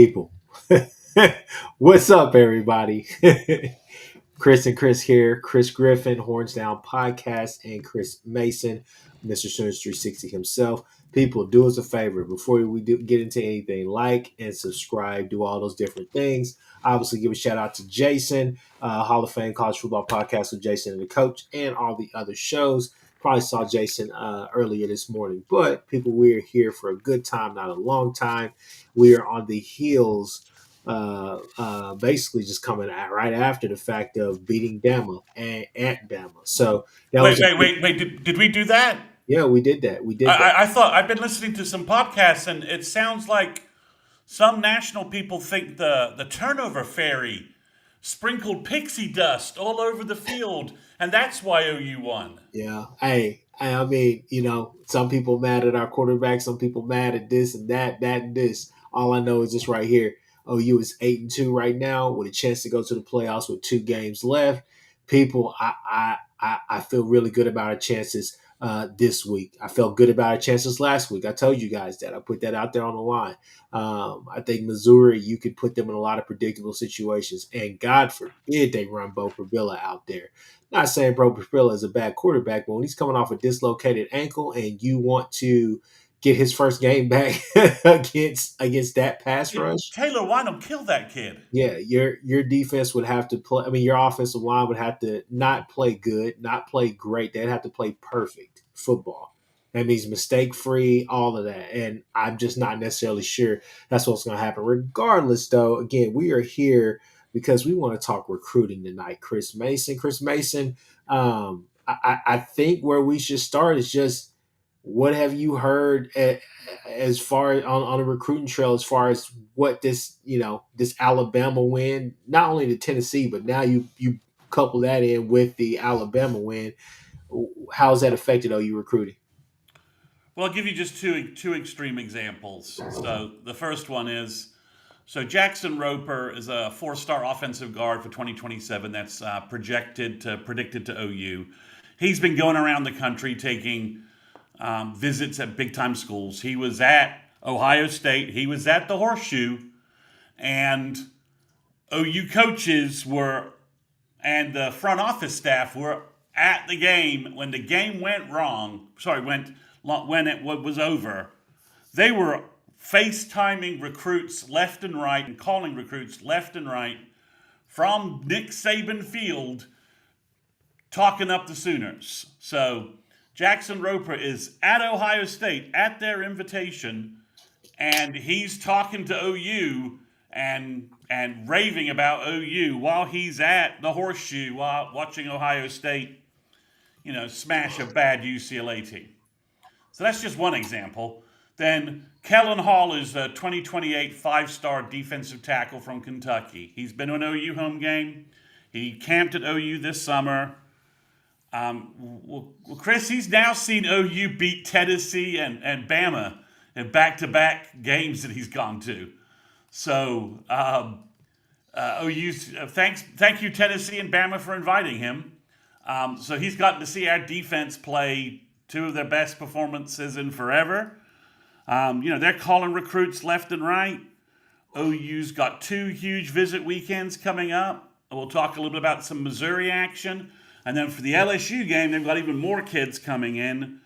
People, what's up, everybody? Chris and Chris here. Chris Griffin, Horns Down Podcast, and Chris Mason, Mr. Students 360 himself. People, do us a favor before we get into anything. Like and subscribe. Do all those different things. Obviously, give a shout out to Jason, Hall of Fame College Football Podcast with Jason and the Coach, and all the other shows. Probably saw Jason earlier this morning, but people, we're here for a good time, not a long time. We are on the heels, basically just coming out right after the fact of beating Bama and at Bama. So that Wait, was wait, wait, wait. Did we do that? yeah, we did that. We did that. I thought I've been listening to some podcasts, and it sounds like some national people think the turnover fairy sprinkled pixie dust all over the field, and that's why OU won. Yeah. Hey, I mean, some people mad at our quarterback, some people mad at this and that and this. All I know is this right here. OU is 8-2 right now with a chance to go to the playoffs with 2 games left. People, I feel really good about our chances this week. I felt good about our chances last week. I told you guys that. I put that out there on the line. I think Missouri, you could put them in a lot of predictable situations, and God forbid they run Bo Prabilla out there. Not saying Bo Prabilla is a bad quarterback, but when he's coming off a dislocated ankle and you want to get his first game back against that pass rush, Taylor Wynham killed that kid. yeah, your defense would have to play. I mean, your offensive line would have to not play good, not play great. They'd have to play perfect football. That means mistake free, all of that. And I'm just not necessarily sure that's what's going to happen. Regardless, though, again, we are here because we want to talk recruiting tonight. Chris Mason. I think where we should start is just what have you heard as far on the recruiting trail, as far as what this Alabama win, not only to Tennessee, but now you couple that in with the Alabama win. How's that affected OU recruiting? Well, I'll give you just two extreme examples. So the first one is Jackson Roper is a 4-star offensive guard for 2027 that's predicted to OU. He's been going around the country taking visits at big-time schools. He was at Ohio State. He was at the Horseshoe. And OU coaches and the front office staff were at the game when the game went wrong. When it was over. They were FaceTiming recruits left and right and calling recruits left and right from Nick Saban Field, talking up the Sooners. So Jackson Roper is at Ohio State at their invitation, and he's talking to OU and raving about OU while he's at the Horseshoe while watching Ohio State, smash a bad UCLA team. So that's just one example. Then Kellen Hall is a 2028 5-star defensive tackle from Kentucky. He's been to an OU home game. He camped at OU this summer. Chris, he's now seen OU beat Tennessee and Bama in back-to-back games that he's gone to. So OU's thank you Tennessee and Bama for inviting him. So he's gotten to see our defense play 2 of their best performances in forever. They're calling recruits left and right. OU's got 2 huge visit weekends coming up. We'll talk a little bit about some Missouri action. And then for the LSU game, they've got even more kids coming in,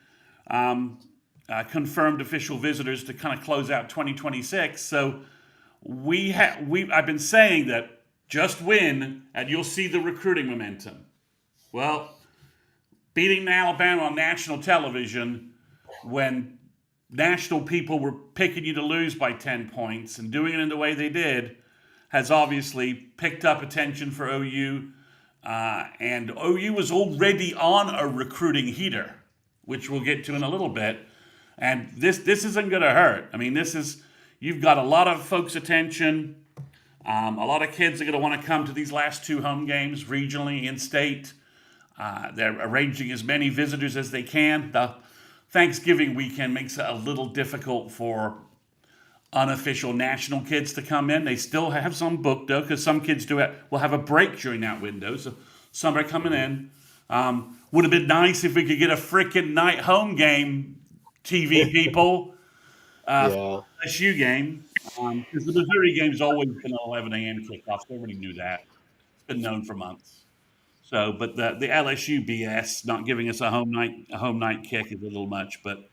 confirmed official visitors to kind of close out 2026. So I've been saying that just win and you'll see the recruiting momentum. Well, beating Alabama on national television when national people were picking you to lose by 10 points and doing it in the way they did has obviously picked up attention for OU. And OU was already on a recruiting heater, which we'll get to in a little bit. And this isn't going to hurt. I mean, you've got a lot of folks' attention. A lot of kids are going to want to come to these last 2 home games regionally, in-state. They're arranging as many visitors as they can. The Thanksgiving weekend makes it a little difficult for unofficial national kids to come in. They still have some booked, though, because some kids will have a break during that window. So some are coming in. Would have been nice if we could get a freaking night home game, TV people. LSU game. Because the Missouri game's always been an 11 a.m. kickoff. So everybody knew that. It's been known for months. So, but the LSU BS not giving us a home night kick is a little much. But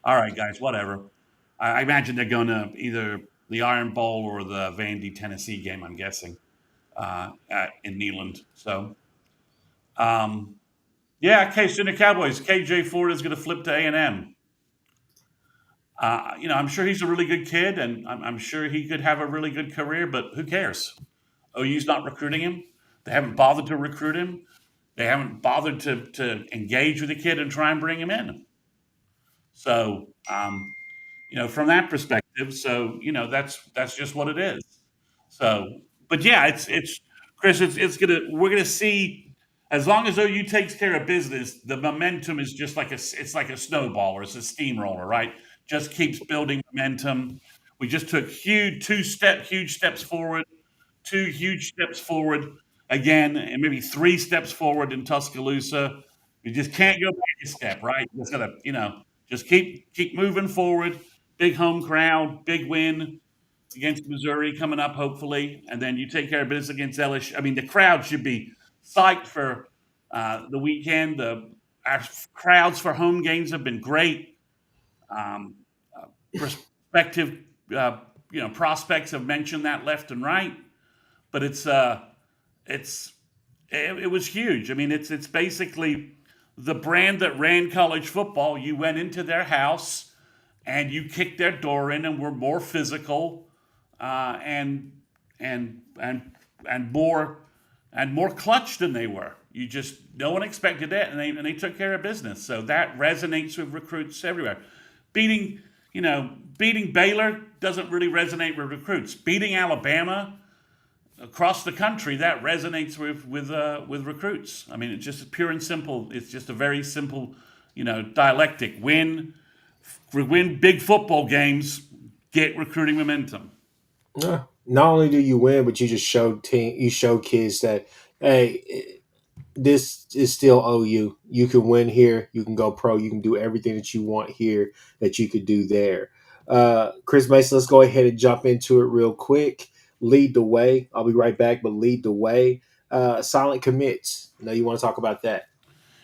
all right, guys, whatever. I imagine they're going to either the Iron Bowl or the Vandy Tennessee game. I'm guessing in Neyland. So, um, yeah, Case in the Cowboys. KJ Ford is going to flip to A&M. I'm sure he's a really good kid, and I'm sure he could have a really good career. But who cares? OU's not recruiting him. They haven't bothered to recruit him. They haven't bothered to engage with the kid and try and bring him in. So, from that perspective, so that's just what it is. So, but yeah, it's Chris. We're gonna see as long as OU takes care of business, the momentum is just like it's like a snowball or it's a steamroller, right? Just keeps building momentum. We just took huge steps forward, two huge steps forward again, and maybe three steps forward in Tuscaloosa. You just can't go back a step, right? Just gotta, just keep moving forward. Big home crowd, big win against Missouri coming up, hopefully, and then you take care of business against LSU. I mean, the crowd should be psyched for the weekend. Our crowds for home games have been great. Um, Prospective, prospects have mentioned that left and right, but it's it was huge. I mean, it's basically the brand that ran college football. You went into their house and you kicked their door in and were more physical and more clutch than they were. You just no one expected that, and they took care of business. So that resonates with recruits everywhere. Beating beating Baylor doesn't really resonate with recruits. Beating Alabama across the country, that resonates with recruits. I mean, it's just pure and simple. It's just a very simple, dialectic. Win big football games, get recruiting momentum. Yeah. Not only do you win, but you show kids that, hey, this is still OU. You can win here. You can go pro. You can do everything that you want here that you could do there. Chris Mason, let's go ahead and jump into it real quick. Lead the way. I'll be right back, but lead the way. Silent commits. I know you want to talk about that.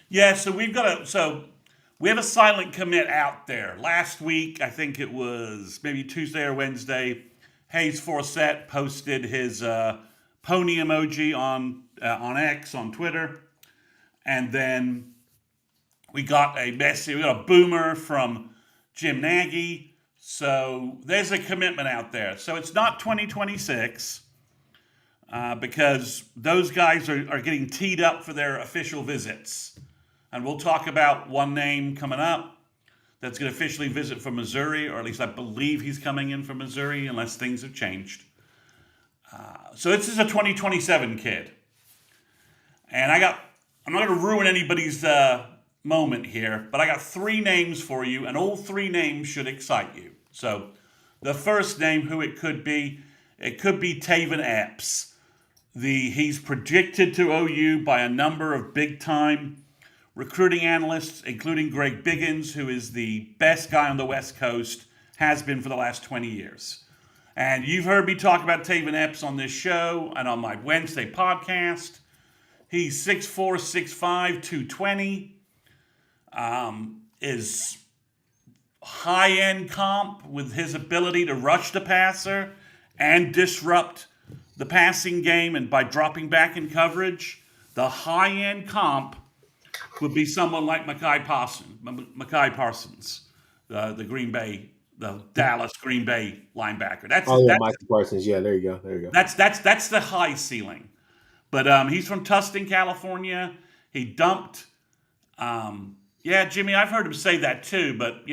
Yeah, so we have a silent commit out there. Last week, I think it was maybe Tuesday or Wednesday, Hayes Forsett posted his pony emoji on X on Twitter, and then we got a boomer from Jim Nagy. So there's a commitment out there. So it's not 2026 because those guys are getting teed up for their official visits. And we'll talk about one name coming up that's going to officially visit from Missouri, or at least I believe he's coming in from Missouri, unless things have changed. So this is a 2027 kid. And I'm not going to ruin anybody's moment here, but I got three names for you, and all three names should excite you. So the first name, who it could be Taven Epps. He's predicted to OU by a number of big-time recruiting analysts, including Greg Biggins, who is the best guy on the West Coast, has been for the last 20 years. And you've heard me talk about Taven Epps on this show and on my Wednesday podcast. He's 6'4", 6'5", 220. Is high-end comp with his ability to rush the passer and disrupt the passing game, and by dropping back in coverage, the high-end comp would be someone like Mekhi Parsons, the Dallas Green Bay linebacker. Micah Parsons. Yeah, there you go. That's the high ceiling. But he's from Tustin, California. He dumped. Yeah, Jimmy, I've heard him say that too. But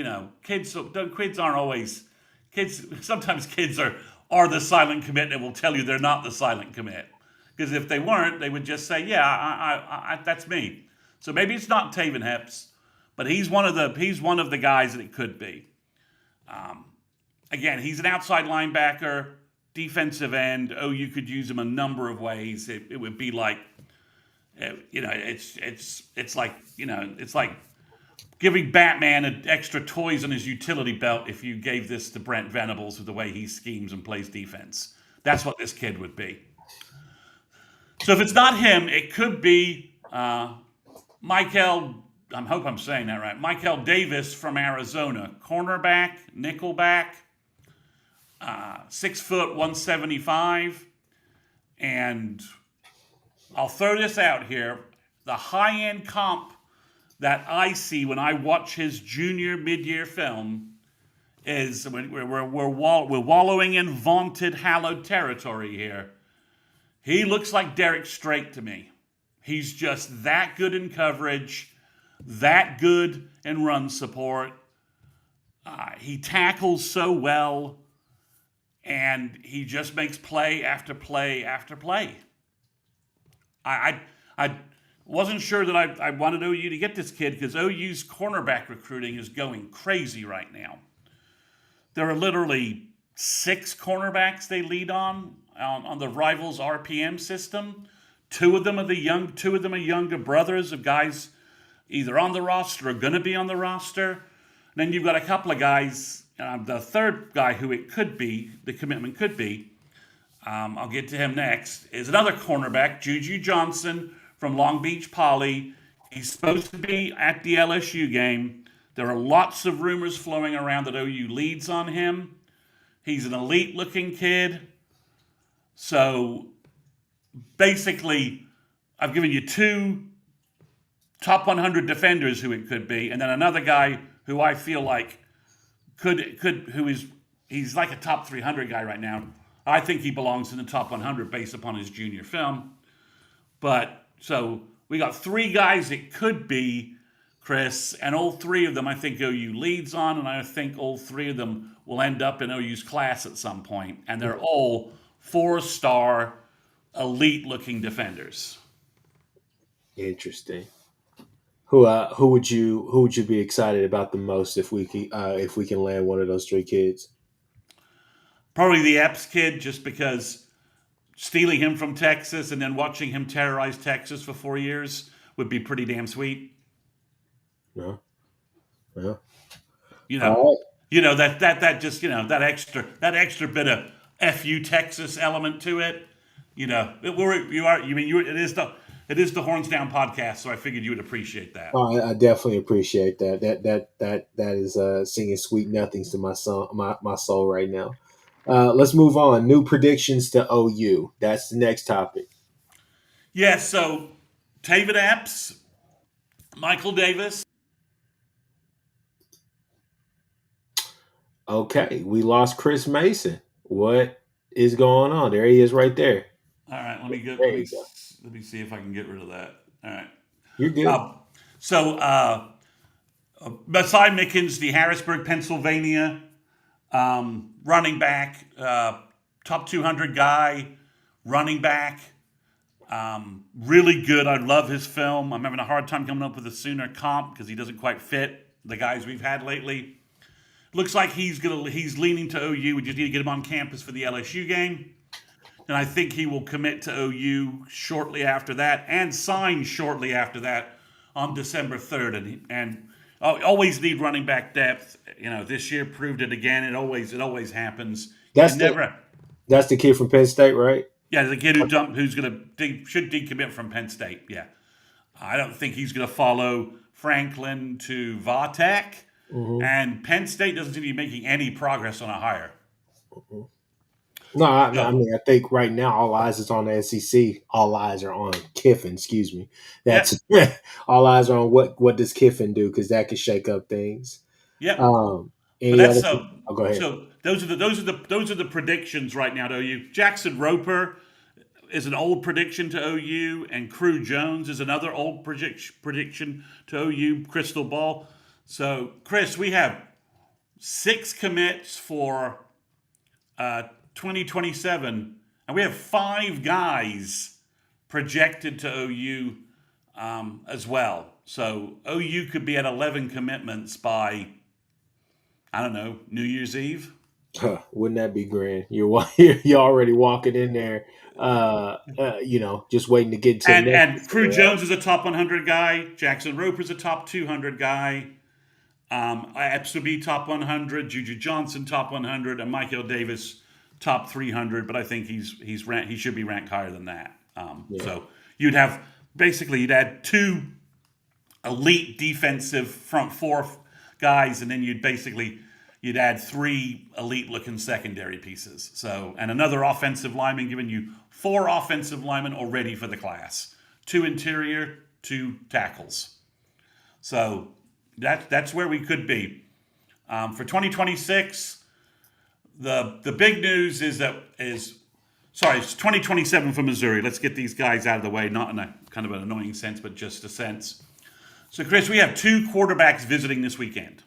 kids aren't always kids. Sometimes kids are the silent commit and will tell you they're not the silent commit. Because if they weren't, they would just say, "Yeah, I that's me." So maybe it's not Taven Epps, but he's one of the guys that it could be. Again, he's an outside linebacker, defensive end. You could use him a number of ways. It would be like, it's like giving Batman extra toys on his utility belt if you gave this to Brent Venables with the way he schemes and plays defense. That's what this kid would be. So if it's not him, it could be Michael. I hope I'm saying that right. Michael Davis from Arizona, cornerback, nickelback, 6 foot 175, and I'll throw this out here: the high-end comp that I see when I watch his junior mid-year film is we're wallowing in vaunted, hallowed territory here. He looks like Derek Strait to me. He's just that good in coverage, that good in run support. He tackles so well, and he just makes play after play after play. I wasn't sure that I wanted OU to get this kid because OU's cornerback recruiting is going crazy right now. There are literally 6 cornerbacks they lead on the Rivals RPM system. Two of them are younger brothers of guys either on the roster or going to be on the roster. And then you've got a couple of guys. The third guy who it could be, the commitment could be, I'll get to him next, is another cornerback, Juju Johnson from Long Beach Poly. He's supposed to be at the LSU game. There are lots of rumors flowing around that OU leads on him. He's an elite-looking kid. So basically, I've given you 2 top 100 defenders who it could be, and then another guy who I feel like he's like a top 300 guy right now. I think he belongs in the top 100 based upon his junior film. But so we got 3 guys it could be, Chris, and all 3 of them I think OU leads on, and I think all 3 of them will end up in OU's class at some point, and they're all 4-star, elite-looking defenders. Interesting. Who would you be excited about the most if we can land one of those 3 kids? Probably the Epps kid, just because stealing him from Texas and then watching him terrorize Texas for 4 years would be pretty damn sweet. No. Well, that just that extra bit of FU Texas element to it. It is the Horns Down podcast, so I figured you would appreciate that. Oh, I definitely appreciate that. That is singing sweet nothings to my soul right now. Let's move on. New predictions to OU. That's the next topic. Yeah, so Taven Epps, Michael Davis. Okay, we lost Chris Mason. What is going on? There he is right there. All right, let me see if I can get rid of that. All right. You're good. Beside Mickens, the Harrisburg, Pennsylvania running back, top 200 guy, running back, really good. I love his film. I'm having a hard time coming up with a Sooner comp because he doesn't quite fit the guys we've had lately. Looks like he's leaning to OU. We just need to get him on campus for the LSU game. And I think he will commit to OU shortly after that and sign shortly after that on December 3rd. And always need running back depth. This year proved it again. It always happens. That's the kid from Penn State, right? Yeah, the kid should decommit from Penn State. Yeah, I don't think he's going to follow Franklin to Vatek, and Penn State doesn't seem to be making any progress on a hire. Mm-hmm. No, I mean, I think right now all eyes is on the SEC. All eyes are on Kiffin. Excuse me. That's all eyes are on what does Kiffin do, because that could shake up things. Yeah. Go ahead. So those are the predictions right now to OU. Jackson Roper is an old prediction to OU, and Crew Jones is another old prediction to OU. Crystal ball. So, Chris, we have 6 commits for 2027, and we have 5 guys projected to OU as well. So OU could be at 11 commitments by, I don't know, New Year's Eve. Wouldn't that be grand? You're already walking in there, just waiting to get to the next And Crew receiver, right? Jones is a top 100 guy. Jackson Roper's a top 200 guy. Epsby top 100. Juju Johnson top 100, and Michael Davis top 300. But I think he should be ranked higher than that. Yeah. So you'd have basically you'd add two elite defensive front four guys, and then you'd add three elite looking secondary pieces. So and another offensive lineman, giving you four offensive linemen already for the class, two interior, two tackles. So that's where we could be for 2026. The big news is sorry, it's 2027 for Missouri. Let's get these guys out of the way, not in a kind of an annoying sense, but just a sense. So, Chris, we have two quarterbacks visiting this weekend.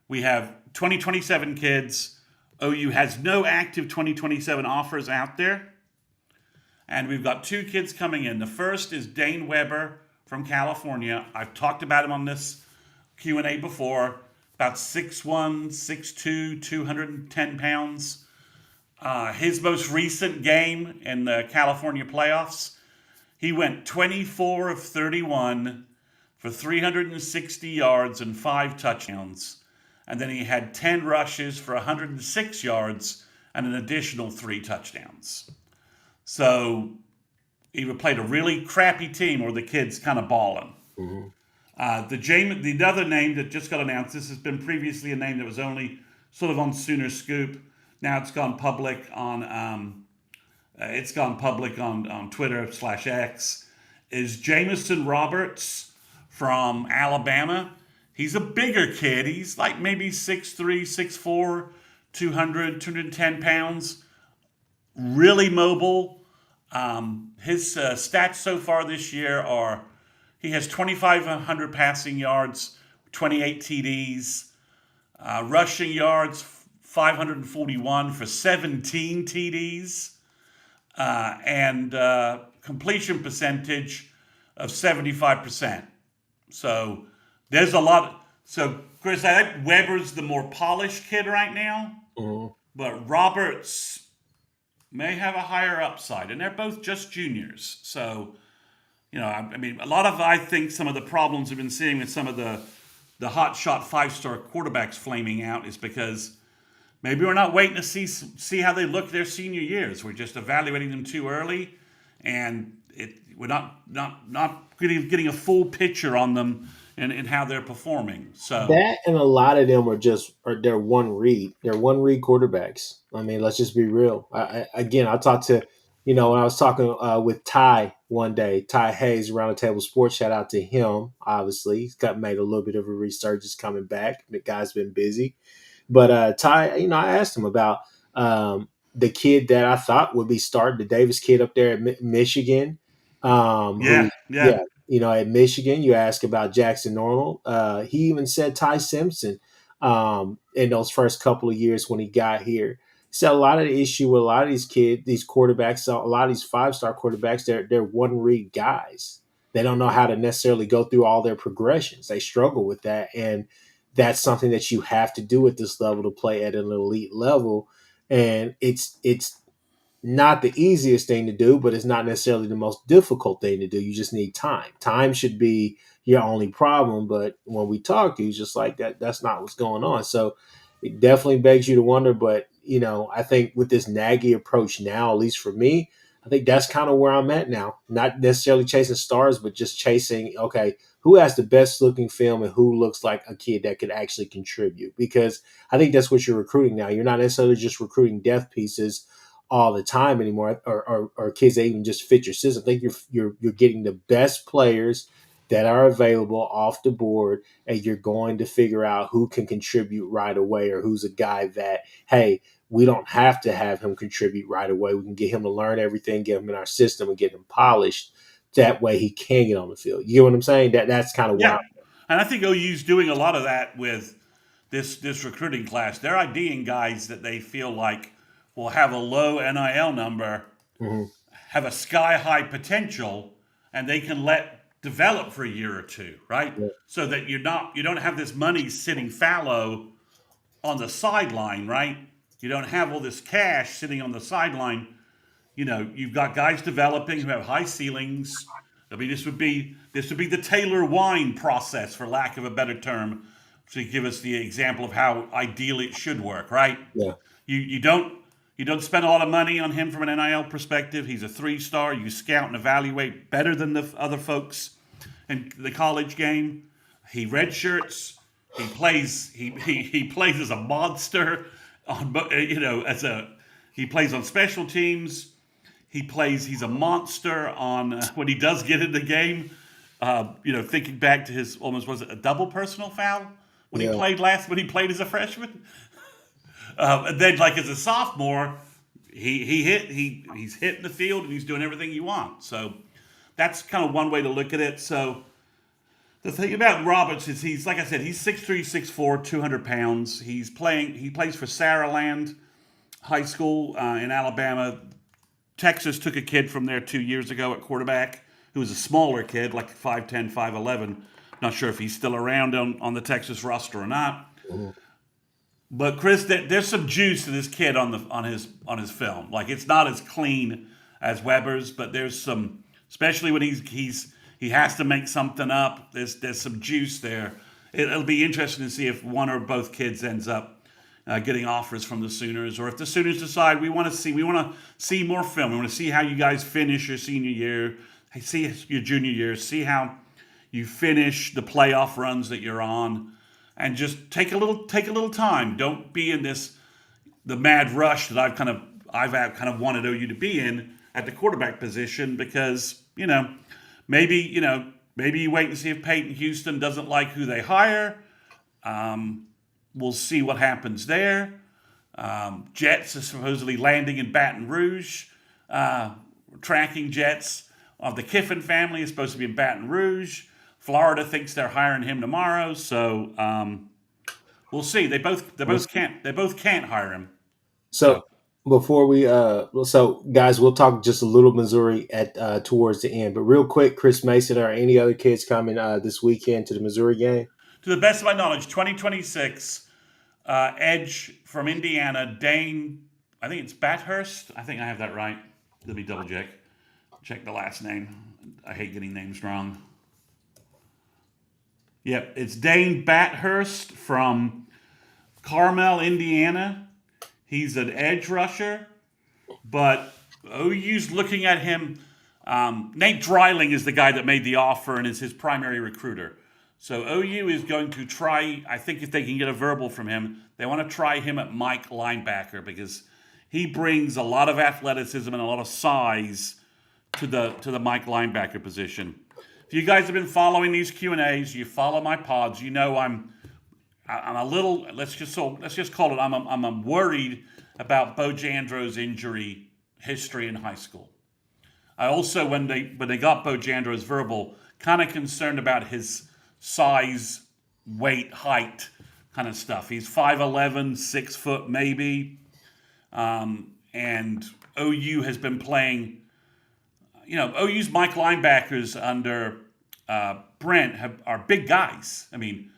We have 2027 kids. OU has no active 2027 offers out there. And we've got two kids coming in. The first is Dane Weber from California. I've talked about him on this Q&A before. About 6'1", 6'2", 210 pounds. His most recent game in the California playoffs, he went 24 of 31 for 360 yards and 5 touchdowns. And then he had 10 rushes for 106 yards and an additional 3 touchdowns. So either played a really crappy team or the kid's kind of balling. Mm-hmm. The other name that just got announced, this has been previously a name that was only sort of on Sooner Scoop. Now it's gone public on Twitter/X. Is Jamison Roberts from Alabama. He's a bigger kid. He's like maybe 6'3", 6'4", 210 pounds. Really mobile. His stats so far this year are he has 2,500 passing yards, 28 TDs, rushing yards 541 for 17 TDs, and completion percentage of 75%. So there's a lot. So Chris, I think Weber's the more polished kid right now, Mm-hmm. but Roberts may have a higher upside, and they're both just juniors. So, I mean, I think some of the problems we've been seeing with some of the hot shot 5-star quarterbacks flaming out is because maybe we're not waiting to see how they look their senior years. We're just evaluating them too early, and we're not getting a full picture on them and how they're performing. So That and a lot of them they're one read. They're one read quarterbacks. I mean, let's just be real. I talked to, when I was talking with Ty one day, Ty Hayes, Around the Table Sports. Shout out to him. Obviously, he's got made a little bit of a resurgence coming back. The guy's been busy, but Ty, I asked him about the kid that I thought would be starting, the Davis kid up there at Michigan, yeah, who, yeah, yeah, at Michigan. You ask about Jackson Normal. He even said Ty Simpson in those first couple of years when he got here. He said a lot of the issue with a lot of these kids, these quarterbacks, a lot of these 5-star quarterbacks, they're one read guys. They don't know how to necessarily go through all their progressions. They struggle with that, and that's something that you have to do at this level to play at an elite level. And it's not the easiest thing to do, but it's not necessarily the most difficult thing to do. You just need time. Time should be your only problem. But when we talk to you, it's just like that's not what's going on. So it definitely begs you to wonder. But, I think with this Nagy approach now, at least for me, I think that's kind of where I'm at now. Not necessarily chasing stars, but just chasing, okay, who has the best looking film and who looks like a kid that could actually contribute? Because I think that's what you're recruiting now. You're not necessarily just recruiting depth pieces all the time anymore, or kids that even just fit your system. I think you're getting the best players that are available off the board, and you're going to figure out who can contribute right away, or who's a guy that, hey, we don't have to have him contribute right away. We can get him to learn everything, get him in our system, and get him polished. That way, he can get on the field. You get what I'm saying? That's kind of where yeah. I'm. And I think OU's doing a lot of that with this recruiting class. They're IDing guys that they feel like will have a low NIL number, Mhm. have a sky high potential, and they can let develop for a year or two, right? Yeah. So that you don't have this money sitting fallow on the sideline, right? You don't have all this cash sitting on the sideline. You've got guys developing who have high ceilings. I mean, this would be the Taylor wine process, for lack of a better term, to give us the example of how ideally it should work, right? Yeah. You don't spend a lot of money on him from an NIL perspective. He's a 3-star. You scout and evaluate better than the other folks in the college game. He redshirts. He plays as a monster on he plays on special teams. He's a monster on when he does get in the game. Thinking back to his almost, was it a double personal foul when he Yeah. played as a freshman? And then, like, as a sophomore, he's hitting the field and he's doing everything you want. So that's kind of one way to look at it. So the thing about Roberts is he's, like I said, he's 6'3", 6'4", 200 pounds. He plays for Saraland High School in Alabama. Texas took a kid from there 2 years ago at quarterback who was a smaller kid, like 5'10", 5'11". Not sure if he's still around on the Texas roster or not. Mhm. But Chris, there's some juice to this kid on his film. Like, it's not as clean as Weber's, but there's some, especially when he has to make something up. There's some juice there. It'll be interesting to see if one or both kids ends up getting offers from the Sooners, or if the Sooners decide we want to see more film. We want to see how you guys finish your senior year, see your junior year, see how you finish the playoff runs that you're on, and just take a little time. Don't be in the mad rush that I've wanted OU to be in at the quarterback position, because maybe you wait and see if Peyton Houston doesn't like who they hire. We'll see what happens there. Jets are supposedly landing in Baton Rouge. Tracking jets of the Kiffin family is supposed to be in Baton Rouge. Florida thinks they're hiring him tomorrow, so we'll see. They both can't hire him. So So before so guys, we'll talk just a little Missouri at towards the end, but real quick, Chris Mason or any other kids coming this weekend to the Missouri game? to the best of my knowledge, 2026 edge from Indiana, Dane. I think it's Bathurst. I think I have that right. Let me double check the last name. I hate getting names wrong. Yep, it's Dane Bathurst from Carmel, Indiana. He's an edge rusher, but OU's looking at him. Nate Dreiling is the guy that made the offer and is his primary recruiter. So OU is going to try, I think if they can get a verbal from him, they want to try him at Mike linebacker, because he brings a lot of athleticism and a lot of size to the Mike linebacker position. If you guys have been following these Q&As, you follow my pods, you know I'm a little, let's just call it, I'm worried about Bo Jandro's injury history in high school. I also, when they got Bo Jandro's verbal, kind of concerned about his size, weight, height kind of stuff. He's 5'11", 6 foot maybe. And OU has been playing, OU's Mike linebackers under Brent are big guys. I mean,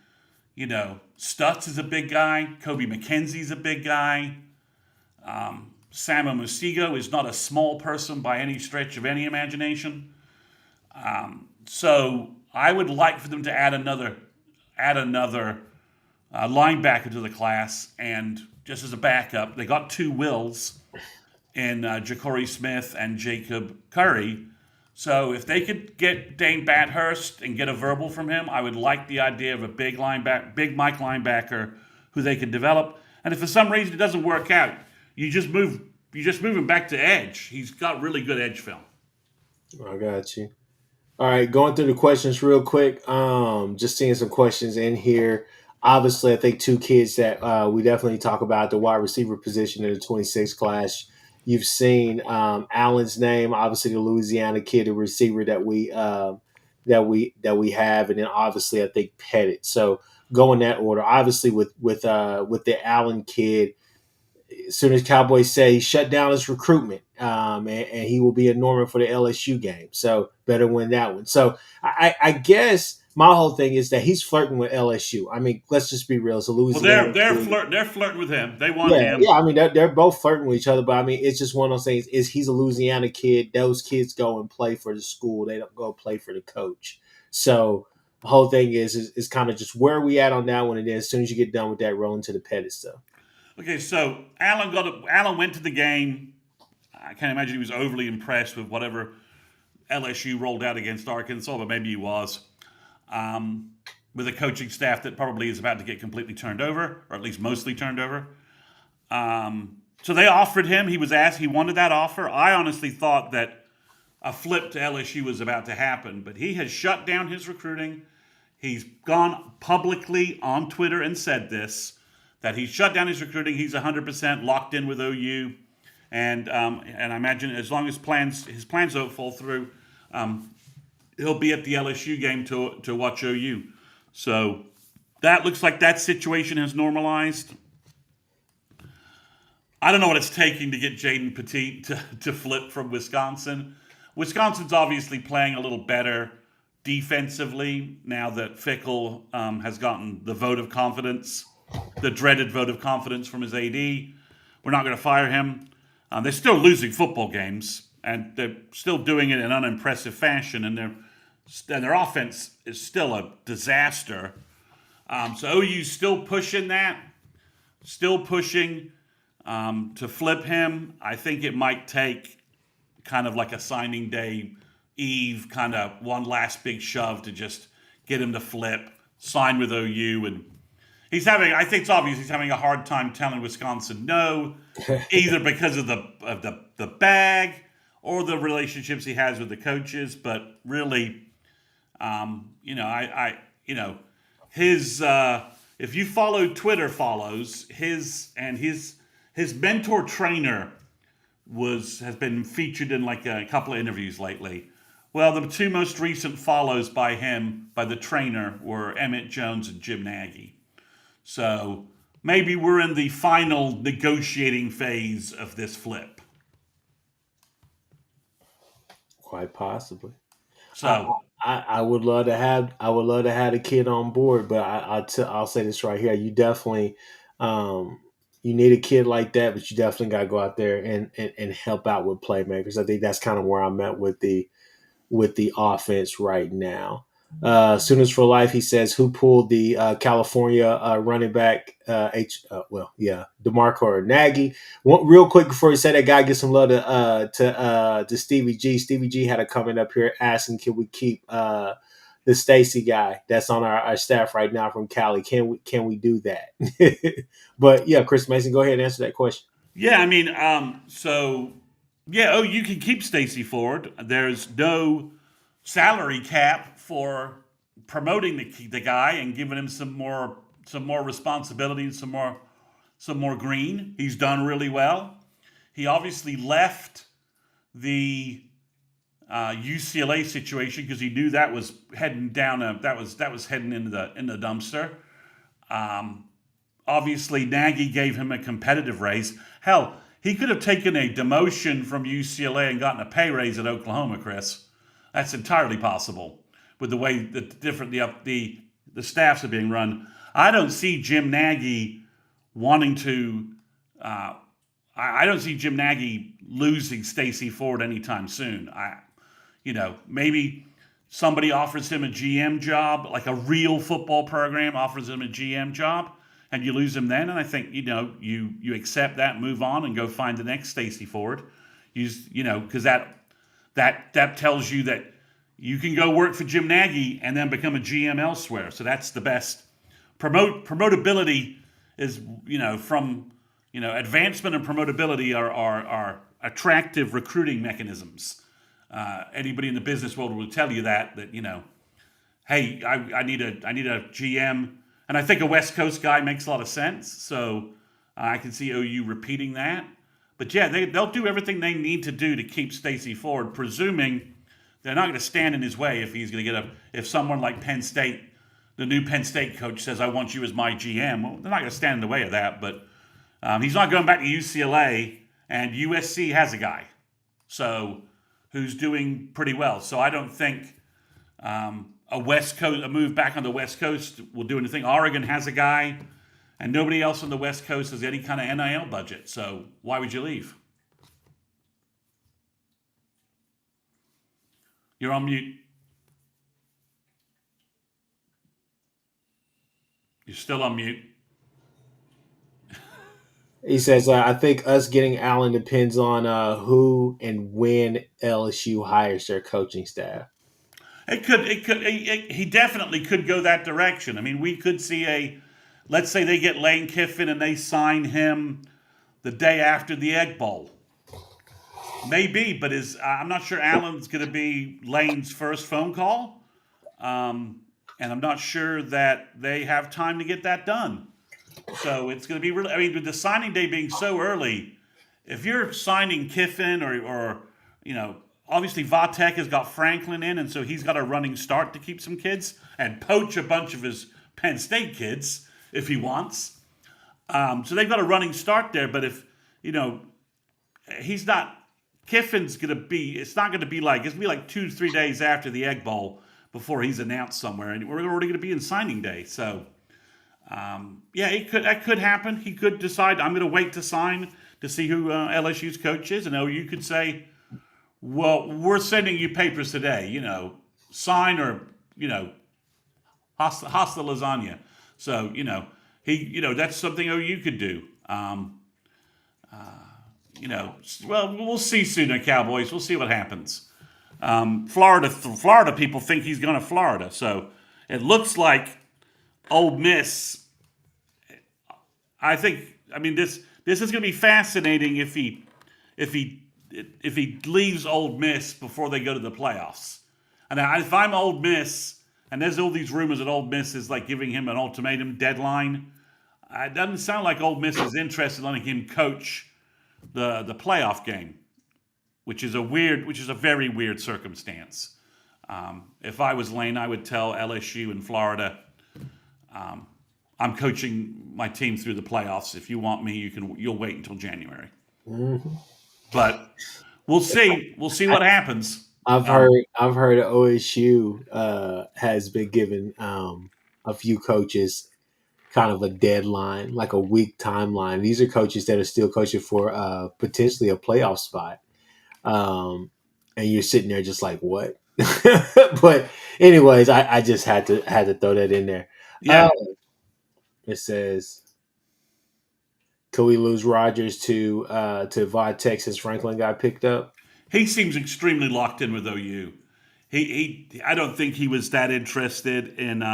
Stutz is a big guy. Kobe McKenzie's a big guy. Sam Musigo is not a small person by any stretch of any imagination. So I would like for them to add another linebacker to the class, and just as a backup, they got two Wills in Ja'Cory Smith and Jacob Curry. So if they could get Dane Bathurst and get a verbal from him, I would like the idea of a big Mike linebacker who they could develop. And if for some reason it doesn't work out, you just move him back to edge. He's got really good edge film. I got you. All right, going through the questions real quick. Just seeing some questions in here. Obviously, I think two kids that we definitely talk about the wide receiver position in the 26 class. You've seen Allen's name, obviously the Louisiana kid, the receiver that we have, and then obviously I think Pettit. So go in that order. Obviously with the Allen kid, as soon as Cowboys say he shut down his recruitment, and he will be a Norman for the LSU game. So better win that one. So I guess my whole thing is that he's flirting with LSU. I mean, let's just be real. It's a Well, Louisiana kid. they're flirting with him. They want Yeah, yeah. him. I mean, they're both flirting with each other, but I mean, it's just one of those things. Is he's a Louisiana kid? Those kids go and play for the school. They don't go play for the coach. So the whole thing is kind of just where we at on that one. And then as soon as you get done with that, roll into the petty stuff. Okay, so Allen went to the game. I can't imagine he was overly impressed with whatever LSU rolled out against Arkansas, but maybe he was. With a coaching staff that probably is about to get completely turned over, or at least mostly turned over. So they offered him. He was asked. He wanted that offer. I honestly thought that a flip to LSU was about to happen, but he has shut down his recruiting. He's gone publicly on Twitter and said this, that he's shut down his recruiting. He's 100% locked in with OU. And I imagine as long as his plans don't fall through, he'll be at the LSU game to watch OU. So that looks like that situation has normalized. I don't know what it's taking to get Jaden Petit to flip from Wisconsin. Wisconsin's obviously playing a little better defensively now that Fickle has gotten the vote of confidence, the dreaded vote of confidence from his AD. We're not going to fire him. They're still losing football games, and they're still doing it in unimpressive fashion, and their offense is still a disaster. So OU's still pushing that, still pushing to flip him. I think it might take kind of like a signing day eve, kind of one last big shove to just get him to flip, sign with OU, and I think it's obvious he's having a hard time telling Wisconsin no, either because of the bag or the relationships he has with the coaches. But really, his if you follow Twitter follows his mentor trainer has been featured in like a couple of interviews lately. Well, the two most recent follows by the trainer were Emmett Jones and Jim Nagy. So maybe we're in the final negotiating phase of this flip. Quite possibly. So I would love to have a kid on board, but I'll say this right here: you definitely you need a kid like that, but you definitely got to go out there and help out with playmakers. I think that's kind of where I'm at with the offense right now. Students for Life, he says, who pulled the California running back, DeMarco or Nagy. Real quick before you say that, guy, get some love to Stevie G. Stevie G had a comment up here asking, can we keep the Stacy guy that's on our staff right now from Cali? Can we do that? But yeah, Chris Mason, go ahead and answer that question. yeah, I mean, you can keep Stacy Ford. There's no salary cap for promoting the guy and giving him some more responsibility and some more green. He's done really well. He obviously left the UCLA situation because he knew that was heading down that was heading into the dumpster. Obviously, Nagy gave him a competitive raise. Hell, he could have taken a demotion from UCLA and gotten a pay raise at Oklahoma, Chris. That's entirely possible with the way that the staffs are being run. I don't see Jim Nagy wanting to. I don't see Jim Nagy losing Stacy Ford anytime soon. Maybe somebody offers him a GM job, like a real football program offers him a GM job, and you lose him then. And I think you accept that, move on, and go find the next Stacy Ford. Because that tells you that you can go work for Jim Nagy and then become a GM elsewhere. So that's the best. Promotability is, advancement and promotability are attractive recruiting mechanisms. Anybody in the business world will tell you that hey, I need a GM, and I think a West Coast guy makes a lot of sense. So I can see OU repeating that. But yeah, they'll do everything they need to do to keep Stacy Ford, presuming they're not going to stand in his way if he's going to if someone like Penn State, the new Penn State coach, says, I want you as my GM. Well, they're not going to stand in the way of that. But he's not going back to UCLA, and USC has a guy who's doing pretty well. So I don't think A West Coast, a move back on the West Coast will do anything. Oregon has a guy, and nobody else on the West Coast has any kind of NIL budget. So why would you leave? You're on mute. You're still on mute. He says, I think us getting Allen depends on who and when LSU hires their coaching staff. He definitely could go that direction. I mean, we could see let's say they get Lane Kiffin and they sign him the day after the Egg Bowl. Maybe, but I'm not sure Allen's going to be Lane's first phone call. And I'm not sure that they have time to get that done. So it's going to be really, I mean, with the signing day being so early, if you're signing Kiffin or obviously Vatek has got Franklin in, and so he's got a running start to keep some kids and poach a bunch of his Penn State kids if he wants. So they've got a running start there, but if, he's not, Kiffin's going to be, it's not going to be like, it's going to be like 2-3 days after the Egg Bowl before he's announced somewhere, and we're already going to be in signing day. So, that could happen. He could decide, I'm going to wait to sign to see who LSU's coach is, and OU could say, well, we're sending you papers today, sign or, hasta lasagna. So, that's something OU could do. Well, we'll see soon at Cowboys. We'll see what happens. Florida people think he's going to Florida. So it looks like Ole Miss. This is going to be fascinating if he leaves Ole Miss before they go to the playoffs. And if I'm Ole Miss, and there's all these rumors that Ole Miss is like giving him an ultimatum deadline, it doesn't sound like Ole Miss is interested in letting him coach the playoff game, which is a very weird circumstance. If I was Lane, I would tell LSU and Florida, I'm coaching my team through the playoffs. If you want me, you'll wait until January. Mm-hmm. But we'll see. We'll see what happens. I've heard OSU has been given a few coaches kind of a deadline, like a week timeline. These are coaches that are still coaching for potentially a playoff spot. And you're sitting there just like, what? But anyways, I just had to throw that in there. Yeah. It says, could we lose Rodgers to Vatek since Franklin got picked up? He seems extremely locked in with OU. I don't think he was that interested in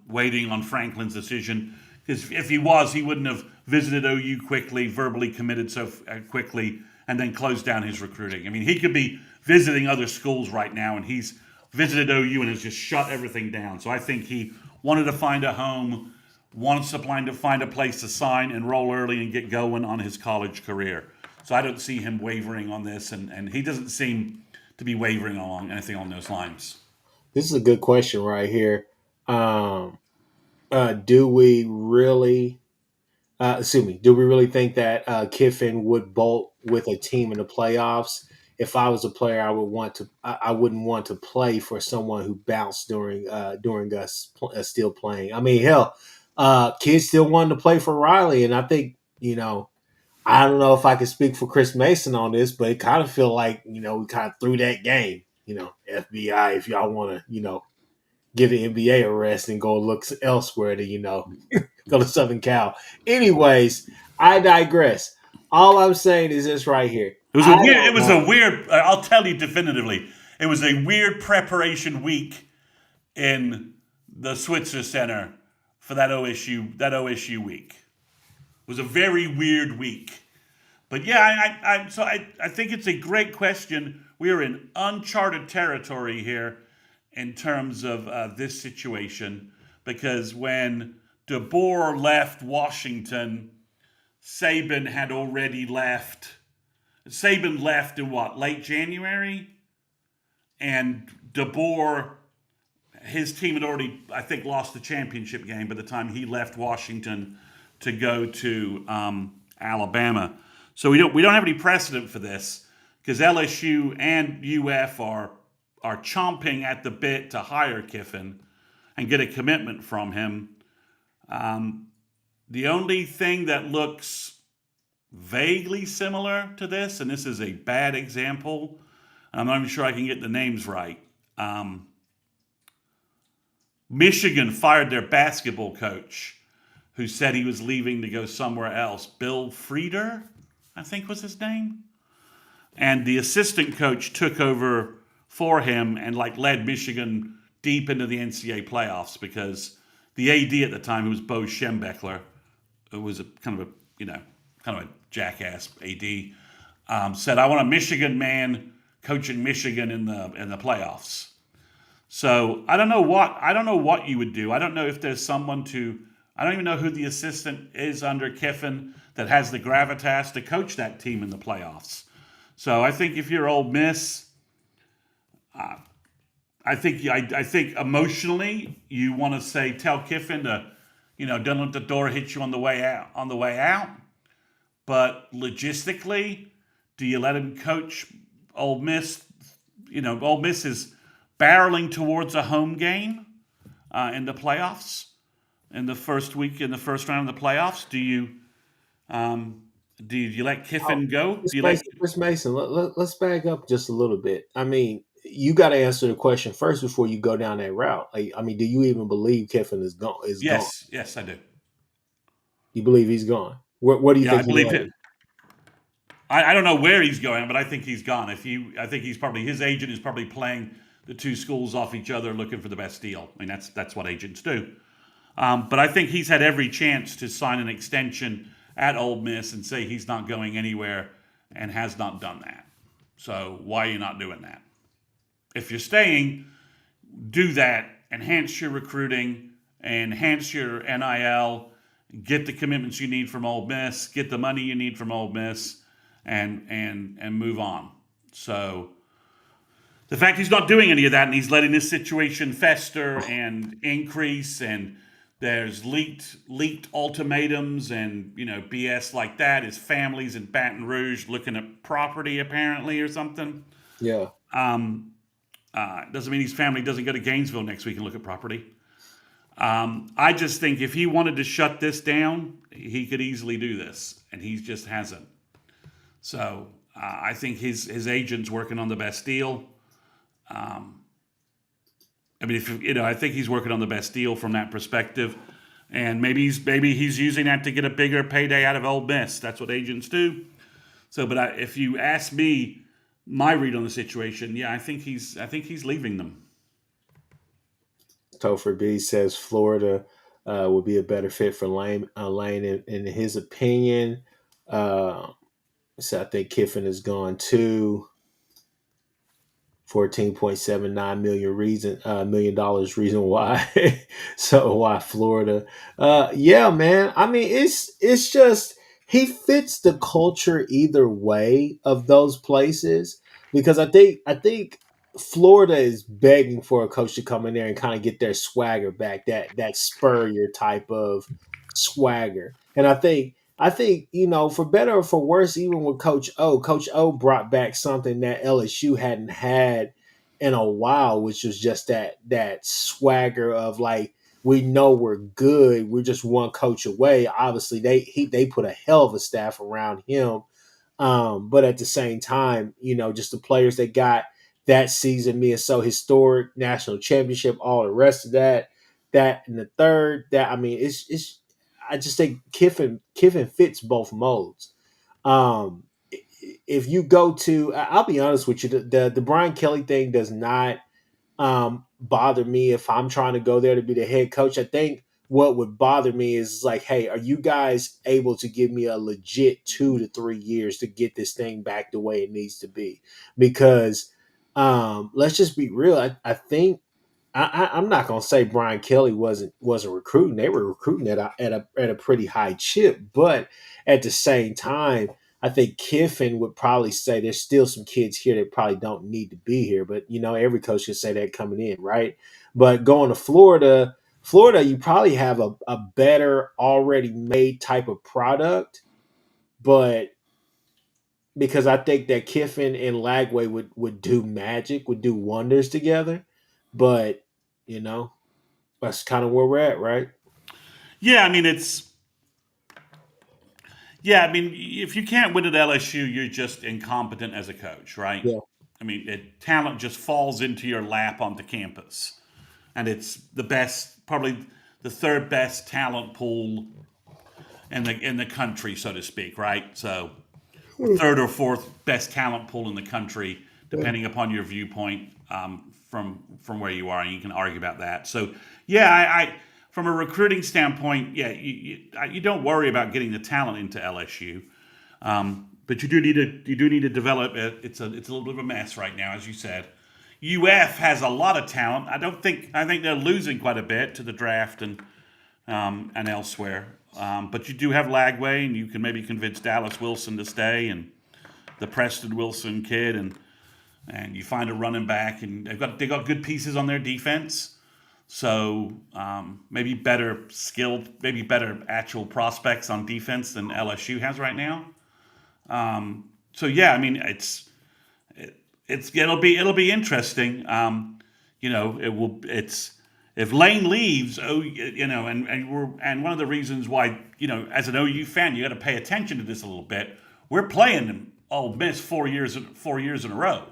waiting on Franklin's decision. Because if he was, he wouldn't have visited OU quickly, verbally committed so quickly, and then closed down his recruiting. I mean, he could be visiting other schools right now, and he's visited OU and has just shut everything down. So I think he wanted to find a home, wants to find a place to sign and roll early and get going on his college career. So I don't see him wavering on this, and he doesn't seem to be wavering along anything on those lines. This is a good question right here. Do we really think that Kiffin would bolt with a team in the playoffs? If I was a player, I wouldn't want to play for someone who bounced during us still playing. I mean, hell, kids still wanted to play for Riley, and I think I don't know if I can speak for Chris Mason on this, but it kind of feel like we kind of threw that game. FBI, if y'all want to get an NBA arrest and go look elsewhere to go to Southern Cal. Anyways, I digress. All I'm saying is this right here. It was a weird. I'll tell you definitively. It was a weird preparation week in the Switzer Center for that OSU week. It was a very weird week. But yeah, I think it's a great question. We are in uncharted territory here in terms of this situation, because when DeBoer left Washington, Saban had already left. Saban left in late January? And DeBoer, his team had already, I think, lost the championship game by the time he left Washington to go to Alabama. So we don't have any precedent for this, because LSU and UF are are chomping at the bit to hire Kiffin and get a commitment from him. Um, the only thing that looks vaguely similar to this, and this is a bad example, I'm not even sure I can get the names right. Um, Michigan fired their basketball coach who said he was leaving to go somewhere else. Bill Frieder, I think was his name. And the assistant coach took over for him and like led Michigan deep into the NCAA playoffs because the AD at the time, who was Bo Schembechler, who was a kind of a kind of a jackass AD, said, "I want a Michigan man coaching Michigan in the playoffs." So I don't know what you would do. I don't know if there's someone to. I don't even know who the assistant is under Kiffin that has the gravitas to coach that team in the playoffs. So I think if you're Ole Miss, I think emotionally you want to say tell Kiffin to, don't let the door hit you on the way out. But logistically, do you let him coach Ole Miss? Ole Miss is barreling towards a home game in the playoffs in the first week in the first round of the playoffs. Do you let Oh, Kiffin go? Miss Do you let Mason, Miss Mason, let's back up just a little bit. I mean, you got to answer the question first before you go down that route. Like, I mean, do you even believe Kiffin is gone? Is gone? Yes, I do. You believe he's gone? Where do you Yeah, I think he believe him. landed? I don't know where he's going, but I think he's gone. I think he's probably his agent is probably playing the two schools off each other, looking for the best deal. I mean, that's what agents do. But I think he's had every chance to sign an extension at Ole Miss and say he's not going anywhere, and has not done that. So why are you not doing that? If you're staying, do that. Enhance your recruiting, enhance your NIL, get the commitments you need from Ole Miss, get the money you need from Ole Miss, and move on. So the fact he's not doing any of that and he's letting this situation fester and increase, and there's leaked ultimatums and BS like that. His family's in Baton Rouge looking at property apparently or something. Yeah. Doesn't mean his family doesn't go to Gainesville next week and look at property. I just think if he wanted to shut this down, he could easily do this, and he just hasn't. So I think his agent's working on the best deal. I mean, I think he's working on the best deal from that perspective, and maybe he's using that to get a bigger payday out of Ole Miss. That's what agents do. So, but if you ask me, my read on the situation, yeah, I think he's leaving them. Topher B says Florida would be a better fit for Lane in his opinion. Uh, so I think Kiffin is gone too. 14.79 million reason why. So why Florida? Yeah, man. I mean, it's just he fits the culture either way of those places, because I think Florida is begging for a coach to come in there and kind of get their swagger back, that Spurrier type of swagger. And I think, for better or for worse, even with Coach O brought back something that LSU hadn't had in a while, which was just that swagger of like, we know we're good, we're just one coach away. Obviously, they put a hell of a staff around him, but at the same time, just the players they got that season being so historic, national championship, all the rest of that and the third, that I mean, it's I just think Kiffin fits both modes. Um, if you go to, I'll be honest with you, the Brian Kelly thing does not bother me if I'm trying to go there to be the head coach. I think what would bother me is like, hey, are you guys able to give me a legit 2 to 3 years to get this thing back the way it needs to be? Because let's just be real. I think I'm not gonna say Brian Kelly wasn't recruiting. They were recruiting at a pretty high chip, but at the same time, I think Kiffin would probably say there's still some kids here that probably don't need to be here. But every coach can say that coming in, right? But going to Florida, you probably have a better already made type of product, but because I think that Kiffin and Lagway would do magic, would do wonders together. But you know, that's kind of where we're at, right? Yeah, I mean it's yeah, I mean if you can't win at LSU, you're just incompetent as a coach, right? Yeah, I mean, talent just falls into your lap onto campus, and it's the best, probably the third best talent pool in the country, so to speak, right? So, or third or fourth best talent pool in the country, depending upon your viewpoint from where you are, and you can argue about that. So, yeah, I from a recruiting standpoint, yeah, you don't worry about getting the talent into LSU. But you do need to develop it. It's a little bit of a mess right now, as you said. UF has a lot of talent. I think they're losing quite a bit to the draft and elsewhere. But you do have Lagway, and you can maybe convince Dallas Wilson to stay, and the Preston Wilson kid, and you find a running back, and they got good pieces on their defense. So maybe better skilled, maybe better actual prospects on defense than LSU has right now. So yeah, I mean it'll be interesting. It will. It's if Lane leaves, and one of the reasons why as an OU fan you got to pay attention to this a little bit. We're playing Ole Miss 4 years in a row.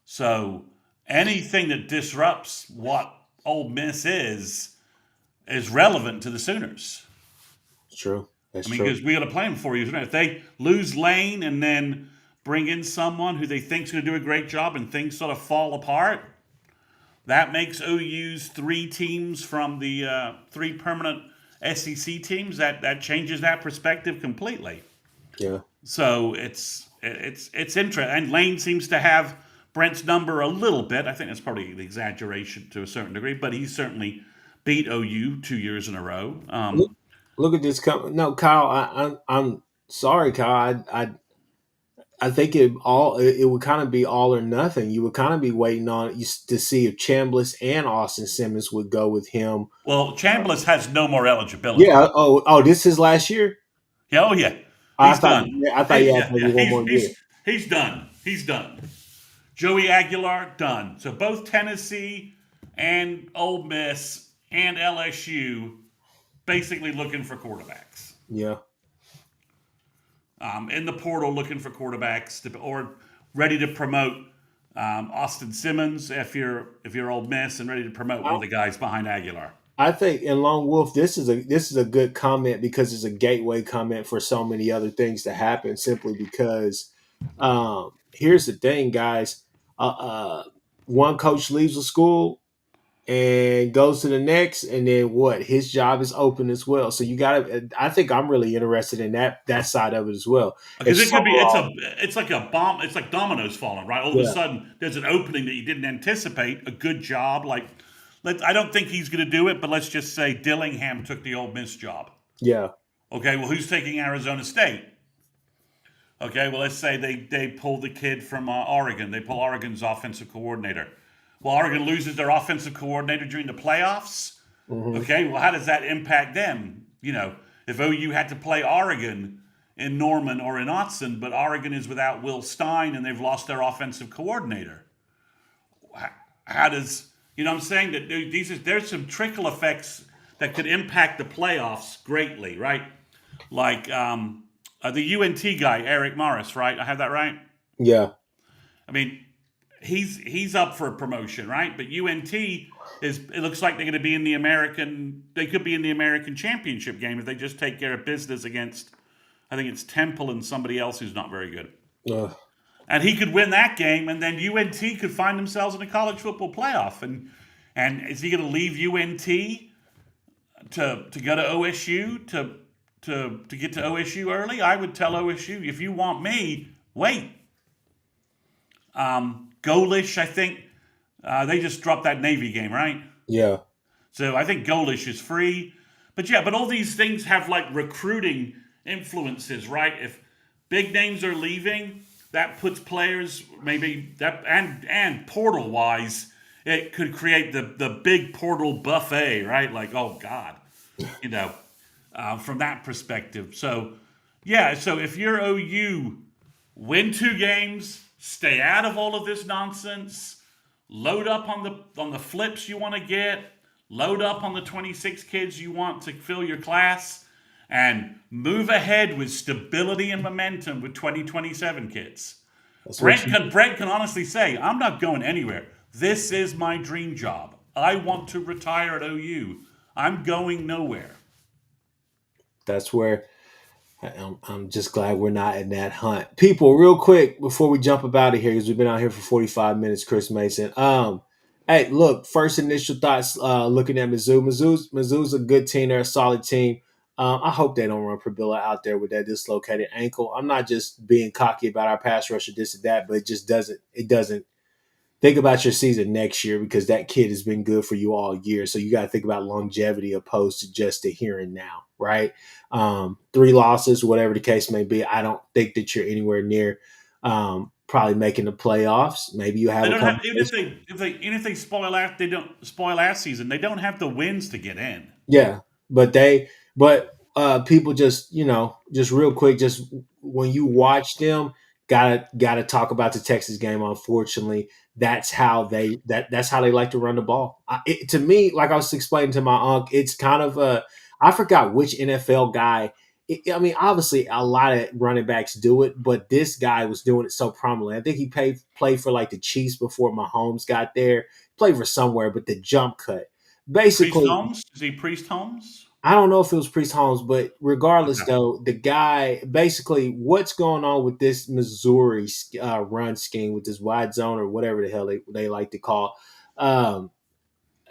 So anything that disrupts what Ole Miss is relevant to the Sooners. it's true. That's I mean, true. because we got to play them 4 years. If they lose Lane and then bring in someone who they think is going to do a great job and things sort of fall apart, that makes OU's three teams from the three permanent SEC teams. That changes that perspective completely. Yeah. So it's interesting. And Lane seems to have Brent's number a little bit. I think that's probably the exaggeration to a certain degree, but he certainly beat OU 2 years in a row. Look at this. No, Kyle. I'm sorry, Kyle. I think it would kind of be all or nothing. You would kind of be waiting on to see if Chambliss and Austin Simmons would go with him. Well, Chambliss has no more eligibility. Yeah. Oh, this is last year. Yeah, oh yeah, I he's thought. done. I thought you had Yeah, maybe yeah, one more year. he's done. He's done. Joey Aguilar done. So both Tennessee and Ole Miss and LSU basically looking for quarterbacks. Yeah. In the portal looking for quarterbacks or ready to promote Austin Simmons if you're Ole Miss and ready to promote one of the guys behind Aguilar. I think in Lone Wolf, this is a good comment because it's a gateway comment for so many other things to happen. Simply because here's the thing, guys. One coach leaves a school and goes to the next, and then what? His job is open as well. So you got to. I think I'm really interested in that side of it as well. Because it could be it's like a bomb. It's like dominoes falling, right? All of a Yeah, sudden, there's an opening that you didn't anticipate. A good job, like I don't think he's going to do it, but let's just say Dillingham took the Ole Miss job. yeah, Okay, well, who's taking Arizona State? Okay, well, let's say they pull the kid from Oregon. They pull Oregon's offensive coordinator. Well, Oregon loses their offensive coordinator during the playoffs. hmm Okay, well, how does that impact them? If OU had to play Oregon in Norman or in Autzen, but Oregon is without Will Stein and they've lost their offensive coordinator. How does what I'm saying that there's some trickle effects that could impact the playoffs greatly, right? Like the UNT guy, Eric Morris, right? I have that right. yeah, I mean, he's up for a promotion, right? But UNT it looks like they're going to be in the American. They could be in the American Championship game if they just take care of business against. I think it's Temple and somebody else who's not very good. uh, And he could win that game, and then UNT could find themselves in a college football playoff. And is he going to leave UNT to go to OSU to get to OSU early? I would tell OSU, if you want me, wait. Golish, I think they just dropped that Navy game, right? yeah, So I think Golish is free. But yeah, but all these things have like recruiting influences, right? If big names are leaving, that puts players maybe that and portal wise, it could create the big portal buffet, right? Like, oh God, from that perspective. So yeah, so if you're OU Win 2 games, stay out of all of this nonsense, load up on the flips you want to get, load up on the 26 kids you want to fill your class, and move ahead with stability and momentum with 2027 kids. That's what you. Brent can honestly say, I'm not going anywhere. This is my dream job. I want to retire at OU. I'm going nowhere. That's where I'm just glad we're not in that hunt. People, real quick before we jump up out of here, because we've been out here for 45 minutes, Chris Mason. Hey, look, first initial thoughts. Looking at Mizzou. Mizzou's a good team. They're a solid team. I hope they don't run Prbilla out there with that dislocated ankle. I'm not just being cocky about our pass rush or this or that, but it just doesn't. It doesn't think about your season next year because that kid has been good for you all year. So you got to think about longevity opposed to just the here and now, right? 3 losses, whatever the case may be. I don't think that you're anywhere near probably making the playoffs. Maybe you have They a don't have even conversation. if they spoil last they don't spoil last season. They don't have the wins to get in. Yeah, but people just just real quick, just when you watch them, gotta talk about the Texas game. Unfortunately, that's how they like to run the ball. To me, like I was explaining to my uncle, it's kind of a I forgot which NFL guy. I mean, obviously, a lot of running backs do it, but this guy was doing it so prominently. I think he played for like the Chiefs before Mahomes got there. Played for somewhere, but the jump cut Priest basically. Holmes is he Priest Holmes? I don't know if it was Priest Holmes, but regardless, Okay. though, the guy basically what's going on with this Missouri run scheme with this wide zone or whatever the hell they like to call. Um,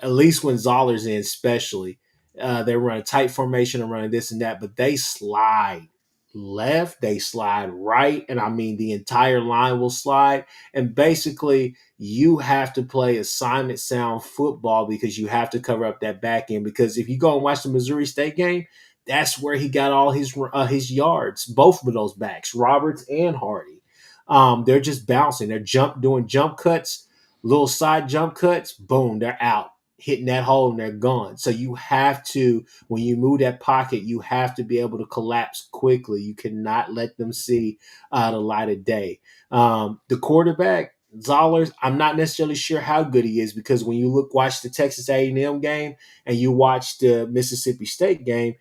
at least when Zoller's in, especially, they run a tight formation and running this and that, but they slide left, they slide right, and I mean the entire line will slide. And basically, you have to play assignment sound football because you have to cover up that back end. Because if you go and watch the Missouri State game, that's where he got all his yards. Both of those backs, Roberts and Hardy, they're just bouncing. They're doing jump cuts, little side jump cuts. Boom, they're out hitting that hole and they're gone. So you have to, when you move that pocket, you have to be able to collapse quickly. You cannot let them see the light of day. The quarterback, Zollers, I'm not necessarily sure how good he is because when you watch the Texas A&M game and you watch the Mississippi State game,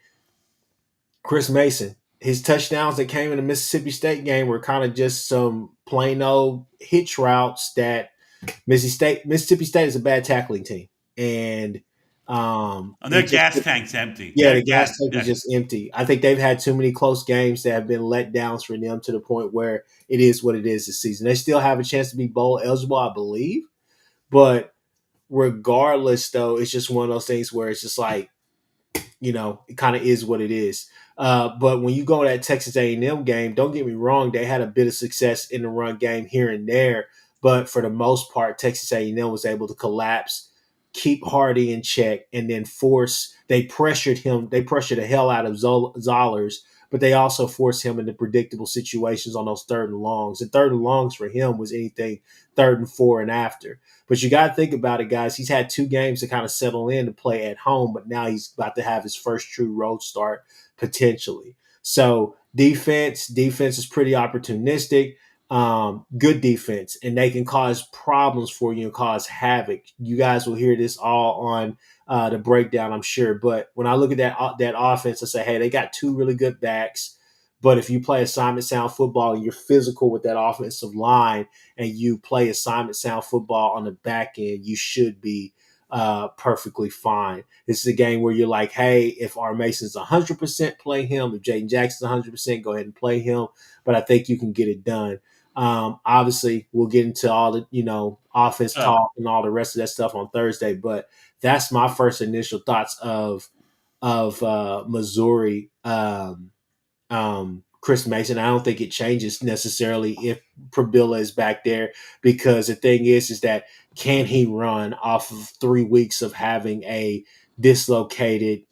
Chris Mason, his touchdowns that came in the Mississippi State game were kind of just some plain old hitch routes that Mississippi State is a bad tackling team, and And their it just gas tank's empty. yeah, Their the gas gas. tank is just empty. I think they've had too many close games that have been let downs for them to the point where it is what it is this season. They still have a chance to be bowl eligible, I believe, but regardless, though, it's just one of those things where it's just like it kind of is what it is. But when you go to that Texas A&M game, don't get me wrong, they had a bit of success in the run game here and there, but for the most part, Texas A&M was able to collapse, keep Hardy in check, and then force. They pressured him. They pressured the hell out of Zollers, but they also forced him into predictable situations on those third and longs. And third and longs for him was anything third and four and after. But you got to think about it, guys. He's had 2 games to kind of settle in to play at home, but now he's about to have his first true road start potentially. So defense is pretty opportunistic. Good defense, and they can cause problems for you and cause havoc. You guys will hear this all on the breakdown, I'm sure. But when I look at that offense, I say, hey, they got 2 really good backs. But if you play assignment sound football and you're physical with that offensive line, and you play assignment sound football on the back end, you should be perfectly fine. This is a game where you're like, hey, if R. Mason's 100%, play him. If Jaden Jackson's 100%, go ahead and play him. But I think you can get it done. Obviously, we'll get into all the offense So talk and all the rest of that stuff on Thursday. But that's my first initial thoughts of Missouri. Chris Mason. I don't think it changes necessarily if Prbilla is back there because the thing is that can he run off of 3 weeks of having a dislocated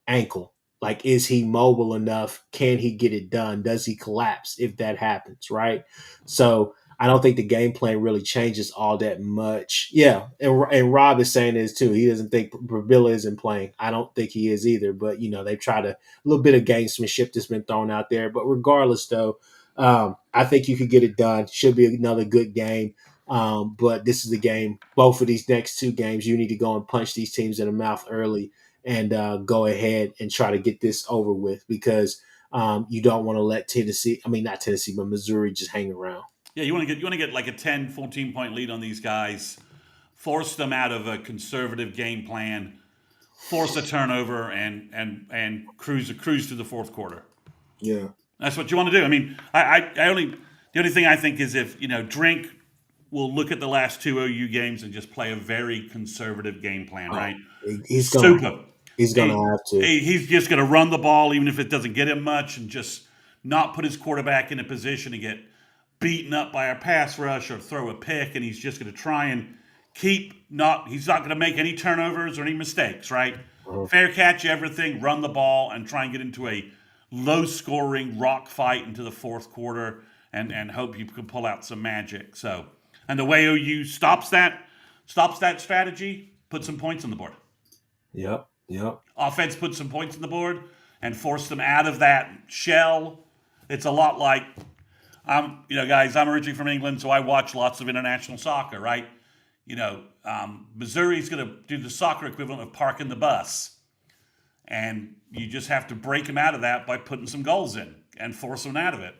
ankle? Like, is he mobile enough? Can he get it done? Does he collapse if that happens? Right. So I don't think the game plan really changes all that much. Yeah, and Rob is saying this too. He doesn't think Bravilla isn't playing. I don't think he is either. But they've tried a little bit of gamesmanship that's been thrown out there. But regardless, though, I think you could get it done. Should be another good game. But this is the game. Both of these next two games, you need to go and punch these teams in the mouth early and go ahead and try to get this over with because you don't want to let Tennessee, I mean, not Tennessee, but Missouri just hang around. Yeah, you want to get like a 10, 14 point lead on these guys, force them out of a conservative game plan, force a turnover, and cruise to the fourth quarter. Yeah. That's what you want to do. I mean, I only the only thing I think is if Drink will look at the last two OU games and just play a very conservative game plan, right? He's gonna Super. he's gonna have to. He's just going to run the ball even if it doesn't get him much, and just not put his quarterback in a position to get beaten up by a pass rush or throw a pick. And he's just going to try and he's not going to make any turnovers or any mistakes, right? Fair catch everything, run the ball, and try and get into a low scoring rock fight into the fourth quarter and hope you can pull out some magic. So, and the way OU stops that strategy, put some points on the board. Yep. Offense put some points on the board and force them out of that shell. It's a lot like, guys, I'm originally from England, so I watch lots of international soccer, right? Missouri's going to do the soccer equivalent of parking the bus. And you just have to break them out of that by putting some goals in and force them out of it.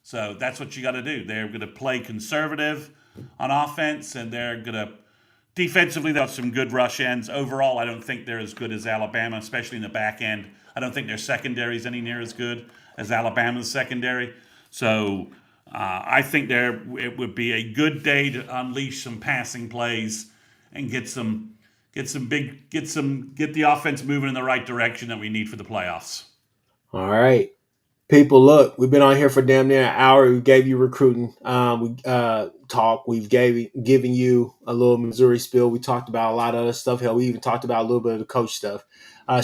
So that's what you got to do. They're going to play conservative on offense, and they're going to defensively, they'll have some good rush ends. Overall, I don't think they're as good as Alabama, especially in the back end. I don't think their secondary is any near as good as Alabama's secondary. So I think it would be a good day to unleash some passing plays and get the offense moving in the right direction that we need for the playoffs. All right. People, look, we've been on here for damn near an hour. We gave you recruiting. We talk. We've given you a little Missouri spill. We talked about a lot of other stuff. Hell, we even talked about a little bit of the coach stuff.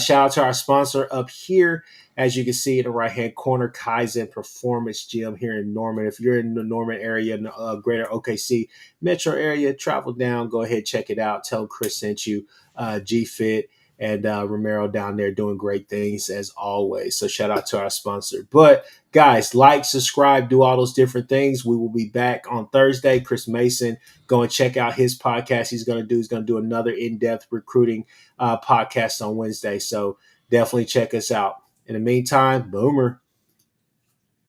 Shout out to our sponsor up here. As you can see in the right-hand corner, Kaizen Performance Gym here in Norman. If you're in the Norman area, in the greater OKC metro area, travel down. Go ahead, check it out. Tell Chris sent you. G-Fit and Romero down there doing great things as always. So shout out to our sponsor. But guys, like, subscribe, do all those different things. We will be back on Thursday. Chris Mason, go and check out his podcast. He's going to do another in-depth recruiting podcast on Wednesday. So definitely check us out. In the meantime, Boomer.